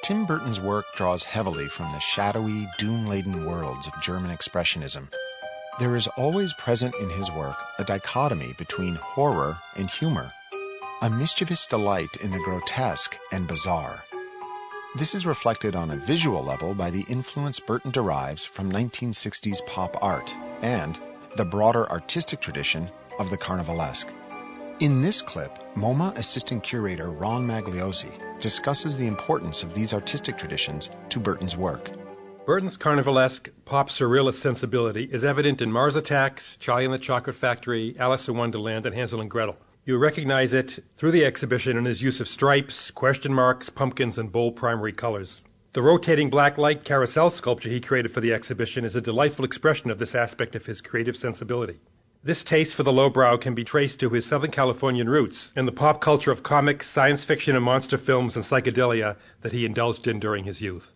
Tim Burton's work draws heavily from the shadowy, doom-laden worlds of German Expressionism. There is always present in his work a dichotomy between horror and humor, a mischievous delight in the grotesque and bizarre. This is reflected on a visual level by the influence Burton derives from 1960s pop art and the broader artistic tradition of the carnivalesque. In this clip, MoMA assistant curator Ron Magliozzi discusses the importance of these artistic traditions to Burton's work. Burton's carnivalesque, pop surrealist sensibility is evident in Mars Attacks, Charlie and the Chocolate Factory, Alice in Wonderland, and Hansel and Gretel. You recognize it through the exhibition in his use of stripes, question marks, pumpkins, and bold primary colors. The rotating black light carousel sculpture he created for the exhibition is a delightful expression of this aspect of his creative sensibility. This taste for the lowbrow can be traced to his Southern Californian roots and the pop culture of comics, science fiction, and monster films and psychedelia that he indulged in during his youth.